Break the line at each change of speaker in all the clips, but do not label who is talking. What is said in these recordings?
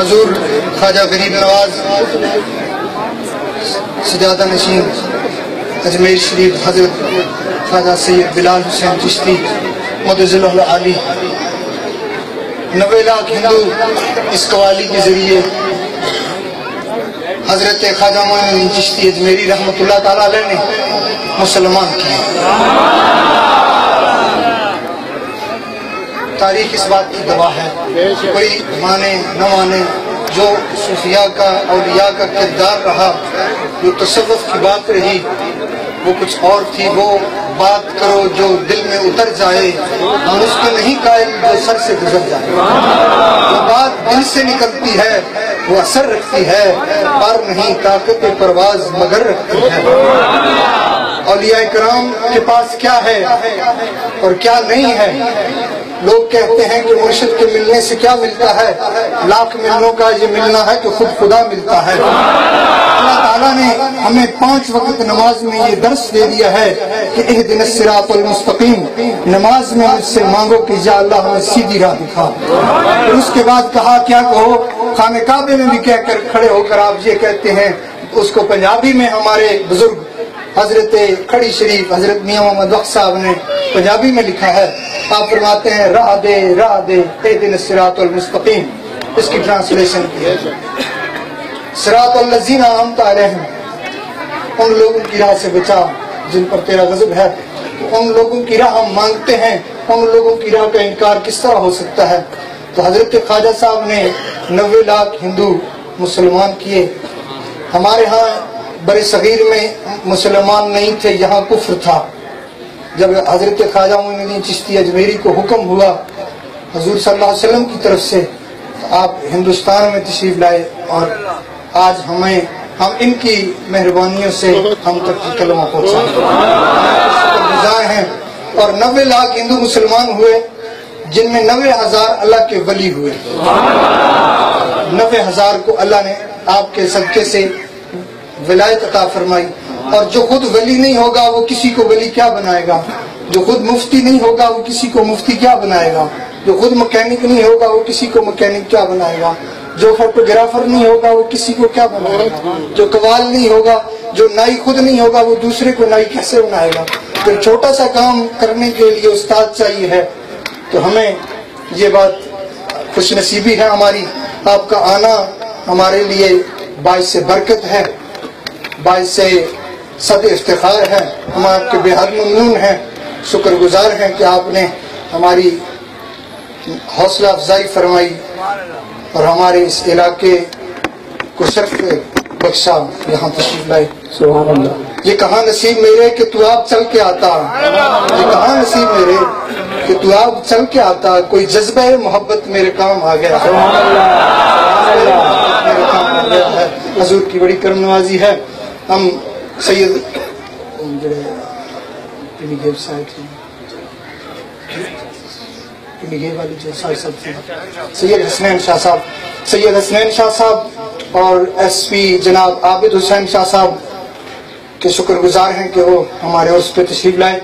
حضور خواجہ غریب نواز سجادہ نشین اجمیر شریف حضرت خواجہ سید بلال حسین چشتی مدعو اللہ علی 90 لاکھ ہندو اس قوالی کے ذریعے حضرت خواجہ معین الدین چشتی اجمیری رحمۃ اللہ تعالیٰ علیہ نے مسلمان کیے۔ تاریخ اس بات کی گواہ ہے، کوئی مانے نہ مانے، جو صوفیاء کا اولیاء کا کردار رہا، جو تصوف کی بات رہی وہ کچھ اور تھی۔ وہ بات کرو جو دل میں اتر جائے، ہم اس کو نہیں قائل جو سر سے گزر جائے۔ جو بات دل سے نکلتی ہے وہ اثر رکھتی ہے، پر نہیں طاقت پرواز مگر رکھتی ہے۔ اولیاء کرام کے پاس کیا ہے اور کیا نہیں ہے؟ لوگ کہتے ہیں کہ مرشد کے ملنے سے کیا ملتا ہے؟ لاکھ ملنوں کا یہ ملنا ہے کہ خود خدا ملتا ہے۔ اللہ تعالیٰ نے ہمیں 5 وقت نماز میں یہ درس دے دیا ہے کہ اہدنا الصراط المستقیم، نماز میں مجھ سے مانگو کہ یا اللہ ہمیں سیدھی راہ دکھا۔ اور اس کے بعد کہا کیا کہو؟ خانہ کعبے میں بھی کہہ کر کھڑے ہو کر آپ یہ کہتے ہیں، اس کو پنجابی میں ہمارے بزرگ حضرت کھڑی شریف حضرت میاں محمد وقت صاحب نے پنجابی میں لکھا ہے، آپ فرماتے ہیں راہ دے اہدنا الصراط المستقیم۔ اس کی ٹرانسلیشن کی ہے صراط الذین انعمت علیہم، ان لوگوں کی راہ سے بچا جن پر تیرا غضب ہے۔ ان لوگوں کی راہ ہم مانگتے ہیں، ان لوگوں کی راہ کا انکار کس طرح ہو سکتا ہے؟ تو حضرت خواجہ صاحب نے 90 لاکھ ہندو مسلمان کیے۔ ہمارے ہاں بر صغیر میں مسلمان نہیں تھے، یہاں کفر تھا۔ جب حضرت خواجہ معین الدین چشتی اجمیری کو حکم ہوا حضور صلی اللہ علیہ وسلم کی طرف سے، آپ ہندوستان میں تشریف لائے اور آج ہم ان کی مہربانیوں سے ہم تک کلمہ پہنچائے ہیں۔ اور 90 لاکھ ہندو مسلمان ہوئے، جن میں 90,000 اللہ کے ولی ہوئے۔ 90,000 کو اللہ نے آپ کے صدقے سے ولایت عطا فرمائی۔ اور جو خود ولی نہیں ہوگا وہ کسی کو ولی کیا بنائے گا؟ جو خود مفتی نہیں ہوگا وہ کسی کو مفتی کیا بنائے گا؟ جو خود مکینک نہیں ہوگا وہ کسی کو مکینک کیا بنائے گا؟ جو فوٹوگرافر نہیں ہوگا وہ کسی کو کیا بنائے گا؟ جو قوال نہیں ہوگا، جو نائی خود نہیں ہوگا وہ دوسرے کو نائی کیسے بنائے گا؟ تو چھوٹا سا کام کرنے کے لیے استاد چاہیے ہے۔ تو ہمیں یہ بات خوش نصیبی ہے ہماری، آپ کا آنا ہمارے لیے باعث برکت ہے، باعث صد افتخار ہے۔ ہم آپ کے بے حد ممنون ہیں، شکر گزار ہیں کہ آپ نے ہماری حوصلہ افزائی فرمائی اور ہمارے اس علاقے کو شرف بخشا، یہاں تشریف لائے۔ سبحان اللہ۔ یہ کہاں نصیب میرے کہ تو آپ چل کے آتا، یہ کہاں نصیب میرے کہ تو آپ چل کے آتا، کوئی جذبہ محبت میرے کام آ گیا ہے، میرے کام آ گیا ہے۔ حضور کی بڑی کرم نوازی ہے۔ ہم سید حسنین شاہ صاحب، سید حسنین شاہ صاحب اور ایس پی جناب عابد حسین شاہ صاحب کے شکر گزار ہیں کہ وہ ہمارے عرس پہ تشریف لائے،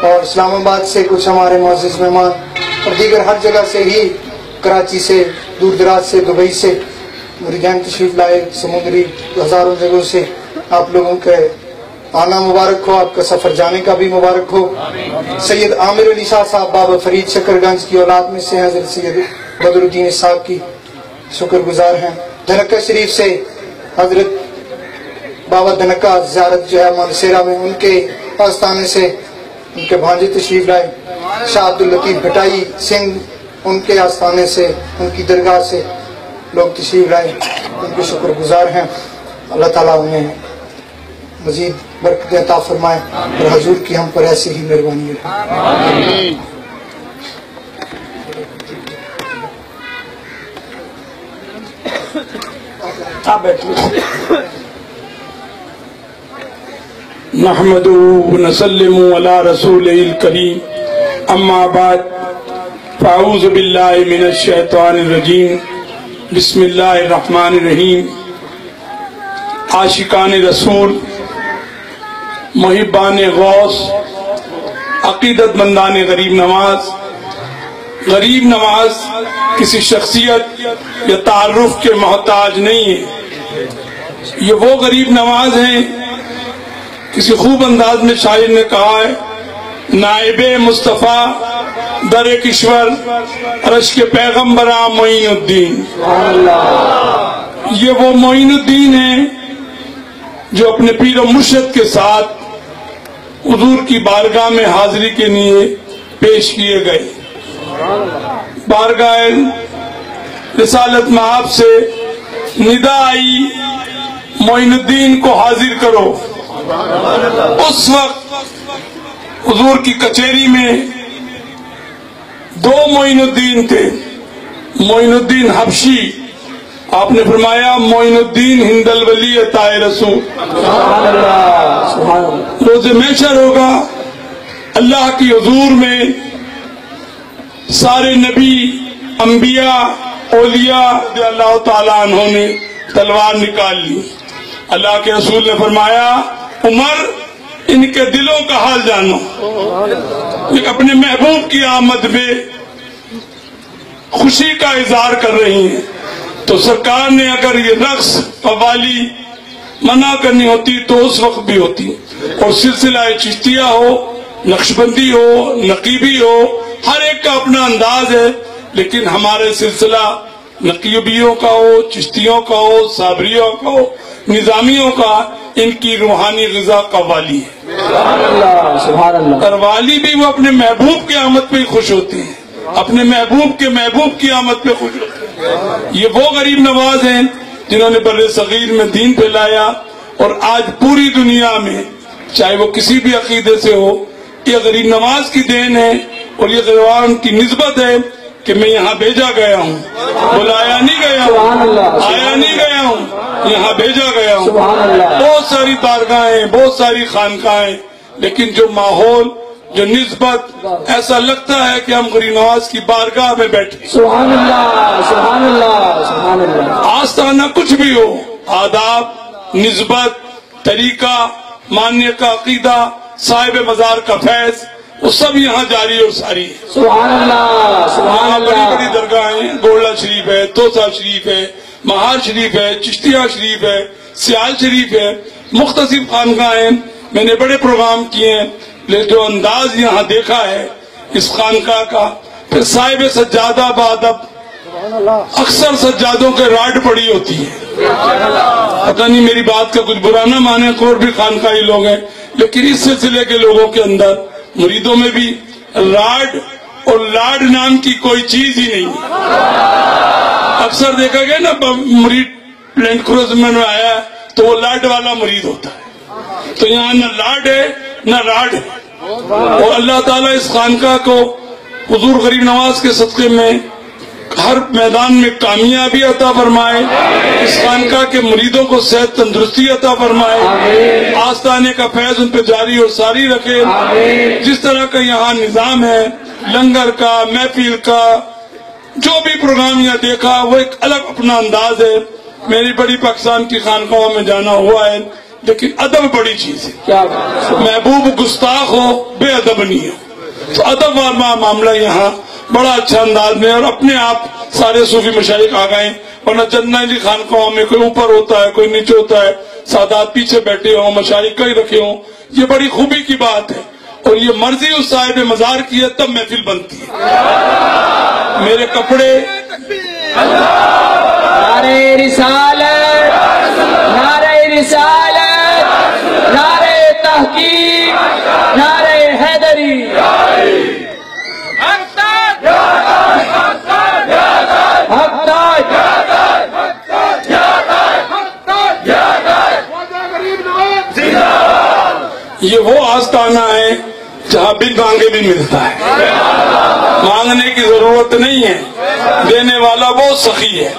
اور اسلام آباد سے کچھ ہمارے معزز مہمان اور دیگر ہر جگہ سے ہی، کراچی سے، دور دراز سے، دبئی سے مریدین تشریف لائے، سمندری ہزاروں جگہوں سے۔ آپ لوگوں کے آنا مبارک ہو، آپ کا سفر جانے کا بھی مبارک ہو۔ سید عامر علی شاہ صاحب بابا فرید شکر گنج کی اولاد میں سے حضرت سید بدر الدین صاحب کی شکر گزار ہیں۔ دھنکا شریف سے حضرت بابا دھنکا زیارت جو ہے مانسیرا میں، ان کے آستانے سے ان کے بھانجے تشریف لائے۔ شاہ عبداللطیف بھٹائی سنگھ، ان کے آستانے سے، ان کی درگاہ سے لوگ تشریف لائے، ان کے شکر گزار ہیں۔ اللہ تعالیٰ انہیں مزید برکت عطا فرمائے اور حضور کی ہم پر ایسی ہی مہربانی رہے۔
نحمدہ ونسلم علی رسولہ الکریم، اما بعد فاعوذ باللہ من الشیطان الرجیم، بسم اللہ الرحمن الرحیم۔ عاشقان رسول، محبان غوث، عقیدت مندان غریب نواز، غریب نواز کسی شخصیت یا تعارف کے محتاج نہیں ہے، یہ وہ غریب نواز ہیں، کسی خوب انداز میں شاعر نے کہا ہے، نائب مصطفیٰ در کشور عرش کے پیغمبراں معین الدین۔ یہ وہ معین الدین ہیں جو اپنے پیر و مرشد کے ساتھ حضور کی بارگاہ میں حاضری کے لیے پیش کیے گئے۔ بارگاہ رسالت مآب سے ندا آئی، معین الدین کو حاضر کرو۔ اس وقت حضور کی کچہری میں دو معین الدین تھے، معین الدین حبشی، آپ نے فرمایا معین الدین ہند الولی عطا رسول۔ روز محشر ہوگا، اللہ کی حضور میں سارے نبی، انبیاء، اولیاء رضی اللہ تعالیٰ عنہ نے تلوار نکال لی۔ اللہ کے رسول نے فرمایا، عمر ان کے دلوں کا حال جانو، یہ اپنے محبوب کی آمد میں خوشی کا اظہار کر رہی ہیں۔ تو سرکار نے اگر یہ رقص قوالی منع کرنی ہوتی تو اس وقت بھی ہوتی، اور سلسلہ چشتیہ ہو، نقشبندی ہو، نقیبی ہو، ہر ایک کا اپنا انداز ہے، لیکن ہمارے سلسلہ نقیبیوں کا ہو، چشتیوں کا ہو، صابریوں کا ہو، نظامیوں کا، ان کی روحانی غذا قوالی ہے۔
سبحان اللہ۔
قوالی بھی وہ اپنے محبوب کی آمد پہ خوش ہوتی ہیں، اپنے محبوب کے محبوب کی آمد پہ خوش ہوتے ہیں۔ یہ وہ غریب نواز ہیں جنہوں نے بر صغیر میں دین پھیلایا، اور آج پوری دنیا میں چاہے وہ کسی بھی عقیدے سے ہو، یہ غریب نواز کی دین ہے، اور یہ غریبان کی نسبت ہے کہ میں یہاں بھیجا گیا ہوں، بلایا نہیں گیا ہوں، آیا نہیں گیا ہوں، یہاں بھیجا گیا ہوں۔ بہت ساری بارگاہیں، بہت ساری خانقاہیں، لیکن جو ماحول، جو نسبت، ایسا لگتا ہے کہ ہم غریب نواز کی بارگاہ میں بیٹھے۔
سبحان اللہ، سبحان اللہ، سبحان اللہ۔
آستانہ کچھ بھی ہو، آداب، نسبت، طریقہ، ماننے کا عقیدہ، صاحب مزار کا فیض، وہ سب یہاں جاری اور ساری ہے۔
سبحان اللہ، سبحان
یہاں بڑی
اللہ۔
بڑی درگاہیں، گولڈا شریف ہے، توسا شریف ہے، مہار شریف ہے، چشتیہ شریف ہے، سیال شریف ہے، مختصر خانقاہیں۔ میں نے بڑے پروگرام کیے ہیں، لیکن جو انداز یہاں دیکھا ہے اس خانقاہ کا، پھر صاحب سجادہ بادب، اکثر سجادوں کے راڈ پڑی ہوتی ہے۔ پتہ نہیں میری بات کا کچھ برا نہ مانے، اور بھی خانقاہی لوگ ہیں، لیکن اس سلسلے کے لوگوں کے اندر، مریدوں میں بھی راڈ اور لاڈ نام کی کوئی چیز ہی نہیں۔ اکثر دیکھا گیا نا، مرید لینڈ کروزر میں آیا تو وہ لاڈ والا مرید ہوتا ہے، تو یہاں نہ لاڈ ہے نہ راڈ ہے۔ اور اللہ تعالیٰ اس خانقاہ کو حضور غریب نواز کے صدقے میں ہر میدان میں کامیابی عطا فرمائے، اس خانقاہ کے مریدوں کو صحت تندرستی عطا فرمائے، آستانے کا فیض ان پہ جاری اور ساری رکھے۔ جس طرح کا یہاں نظام ہے، لنگر کا، محفل کا، جو بھی پروگرام یہاں دیکھا، وہ ایک الگ اپنا انداز ہے۔ میری بڑی پاکستان کی خانقاہوں میں جانا ہوا ہے، لیکن ادب بڑی چیز ہے۔ محبوب گستاخ ہو، بے ادب نہیں ہو، تو ادب والا معاملہ یہاں بڑا اچھا انداز میں، اور اپنے آپ سارے صوفی مشائخ آ گئے، ورنہ جنرلی خانقاہوں میں کوئی اوپر ہوتا ہے، کوئی نیچے ہوتا ہے، سادات پیچھے بیٹھے ہوں، مشائخ کئی رکھے ہوں۔ یہ بڑی خوبی کی بات ہے، اور یہ مرضی اس صاحب مزار کی ہے تب محفل بنتی ہے۔ میرے کپڑے
نعرہ رسالت، نعرہ رسالت، نعرہ تحقیق، نعرہ حیدری۔
یہ وہ آستانہ ہے جہاں بن مانگے بھی ملتا ہے، مانگنے کی ضرورت نہیں ہے، دینے والا بہت سخی ہے۔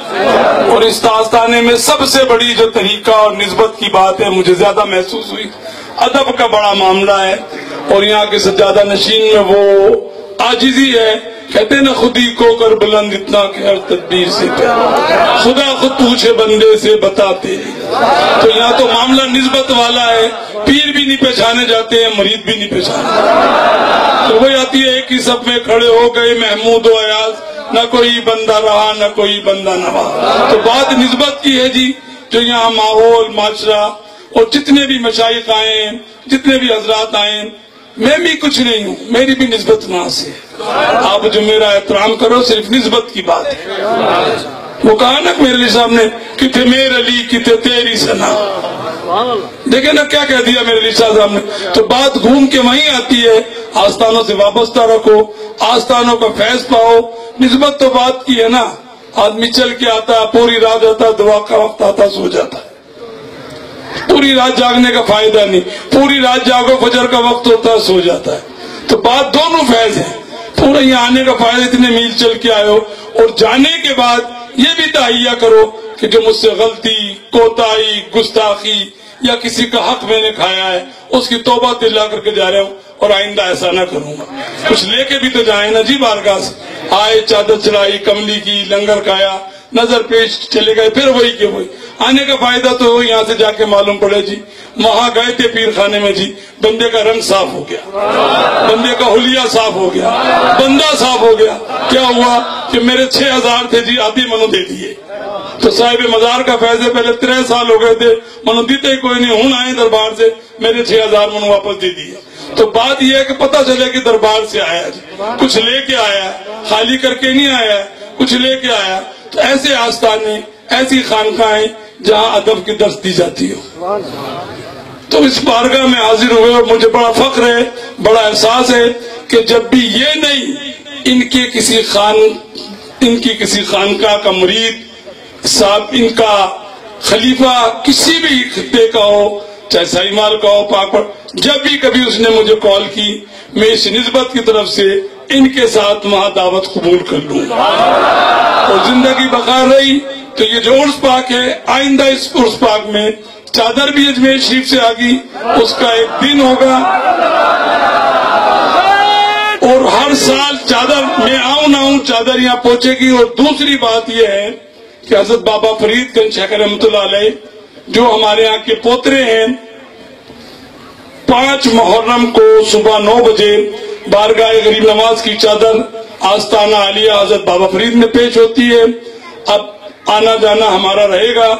اور اس آستانے میں سب سے بڑی جو طریقہ اور نسبت کی بات ہے مجھے زیادہ محسوس ہوئی، ادب کا بڑا معاملہ ہے، اور یہاں کے سجادہ نشین میں وہ عاجزی ہے کہتے نا خودی کو کر بلند اتنا کہ ہر تدبیر سے خدا خود پوچھے بندے سے بتاتے. تو یہاں تو معاملہ نسبت والا ہے، پیر بھی نہیں پہچانے جاتے ہیں، مرید بھی نہیں پہچانے. تو وہی آتی ہے ایک ہی سب میں کھڑے ہو گئے محمود و ایاز، نہ کوئی بندہ رہا نہ کوئی بندہ نوا. تو بات نسبت کی ہے جی. جو یہاں ماحول معاشرہ اور جتنے بھی مشائخ آئے، جتنے بھی حضرات آئے، میں بھی کچھ نہیں ہوں، میری بھی نسبت وہاں سے. آپ جو میرا احترام کرو صرف نسبت کی بات ہے. وہ کہا نا میرے علی صاحب نے کہ تھے میرے علی کی تھے تیری سنا. دیکھیں نا کیا کہہ دیا میرے علی صاحب نے. تو بات گھوم کے وہیں آتی ہے. آستانوں سے وابستہ رکھو، آستانوں کا فیض پاؤ. نسبت تو بات کی ہے نا. آدمی چل کے آتا، پوری رات آتا، دعا کا وقت آتا، سو جاتا. پوری رات جاگنے کا فائدہ نہیں. پوری رات جاگو، فجر کا وقت ہوتا ہے، سو جاتا ہے. تو بات دونوں فیض ہے. پورا یہاں آنے کا فائدہ، اتنے میل چل کے آئے ہو، اور جانے کے بعد یہ بھی تہیہ کرو کہ جو مجھ سے غلطی، کوتاہی، گستاخی یا کسی کا حق میں نے کھایا ہے، اس کی توبہ دلا کر کے جا رہا ہوں اور آئندہ ایسا نہ کروں گا. کچھ لے کے بھی تو جائیں نا جی بارگاہ سے. آئے، چادر چڑھائی، کملی کی، لنگر کھایا، نظر پیش چلے گئے، پھر وہی کہ وہی. آنے کا فائدہ تو یہاں سے جا کے معلوم پڑے جی. وہاں گئے تھے پیر خانے میں جی، بندے کا رنگ صاف ہو گیا، بندے کا حلیہ صاف ہو گیا، بندہ صاف ہو گیا. کیا ہوا کہ میرے 6000 تھے جی، آدھی منو دے دیے. تو صاحب مزار کا فیض ہے، پہلے 3 سال ہو گئے تھے، منو دیتے کوئی نہیں. ہوں آئے دربار سے، میرے 6000 منو واپس دے دیے. تو بات یہ ہے کہ پتہ چلے کہ دربار سے آیا جی، کچھ لے کے آیا، خالی کر کے نہیں آیا، کچھ لے کے آیا. تو ایسے آستانے، ایسی خانقاہیں جہاں ادب کی درس دی جاتی ہو. تو اس بارگاہ میں حاضر ہوئے اور مجھے بڑا فخر ہے، بڑا احساس ہے کہ جب بھی یہ نہیں ان کی کسی خانقاہ کا مرید صاحب، ان کا خلیفہ کسی بھی خطے کا ہو، چاہے سائی مال کا ہو، پاکڑ، جب بھی کبھی اس نے مجھے کال کی، میں اس نسبت کی طرف سے ان کے ساتھ وہاں دعوت قبول کر لوں. اور زندگی بقا رہی تو یہ جو عرس پاک ہے، آئندہ اس عرس پاک میں چادر بھی اجمیر شریف سے آگی، اس کا ایک دن ہوگا. اور ہر سال چادر میں آؤں نہ آؤں، چادر یہاں پہنچے گی. اور دوسری بات یہ ہے کہ حضرت بابا فرید گنج شیخ رحمۃ اللہ علیہ جو ہمارے یہاں کے پوترے ہیں، 5 محرم کو صبح 9 بجے بارگاہ غریب نواز کی چادر آستانہ عالیہ حضرت بابا فرید میں پیش ہوتی ہے. اب آنا جانا ہمارا رہے گا.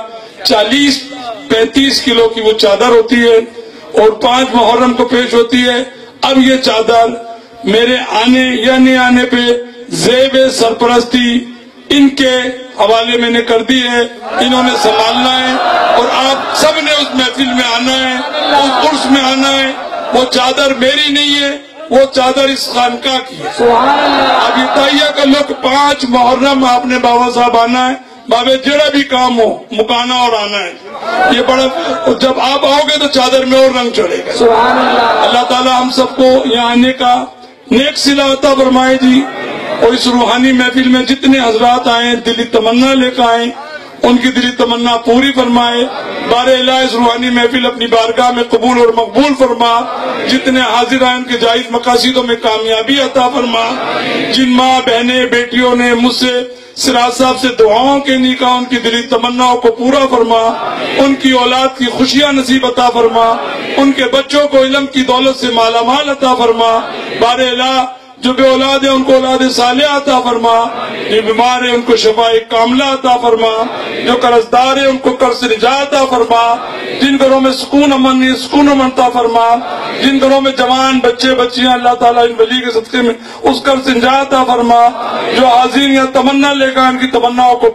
40-35 کلو کی وہ چادر ہوتی ہے اور 5 محرم کو پیش ہوتی ہے. اب یہ چادر میرے آنے یا نہیں آنے پہ زیب سرپرستی ان کے حوالے میں نے کر دی ہے. انہوں نے سنبھالنا ہے اور آپ سب نے اس محفل میں آنا ہے، اس عرس میں آنا ہے. وہ چادر میری نہیں ہے، وہ چادر اس خانقاہ کی ہے. اب یہ تہیہ کر لو کہ 5 محرم آپ نے بابا صاحب آنا ہے. بابے جڑا بھی کام ہو مکانا اور آنا ہے. یہ بڑا، جب آپ آؤ گے تو چادر میں اور رنگ چڑھے گا. اللہ تعالیٰ ہم سب کو یہاں آنے کا نیک صلہ عطا فرمائے جی. اور اس روحانی محفل میں جتنے حضرات آئے، دلی تمنا لے کر آئے، ان کی دلی تمنا پوری فرمائے. بار الہ اس روحانی محفل اپنی بارگاہ میں قبول اور مقبول فرما. جتنے حاضر آئے ان کے جائز مقاصدوں میں کامیابی عطا فرما. جن ماں بہنیں بیٹیوں نے مجھ سے سراج صاحب سے دعاؤں کے نکاح، ان کی دلی تمناؤں کو پورا فرما. ان کی اولاد کی خوشیاں نصیب عطا فرما. ان کے بچوں کو علم کی دولت سے مالا مال عطا فرما. بار الہ جو بے اولاد ہے ان کو اولاد صالحہ عطا فرما. جو بیمار ہے ان کو شفاء کاملہ عطا فرما. جو قرض دار ہے ان کو قرض سے نجات عطا فرما. جن گھروں میں سکون امن ہے سکون امن عطا فرما. جن گھروں میں جوان بچے بچیاں اللہ تعالیٰ ان ولی کے صدقے میں اس قرض سے نجات عطا فرما. جو حاضرین یا تمنا لے کر ان کی تمناؤں کو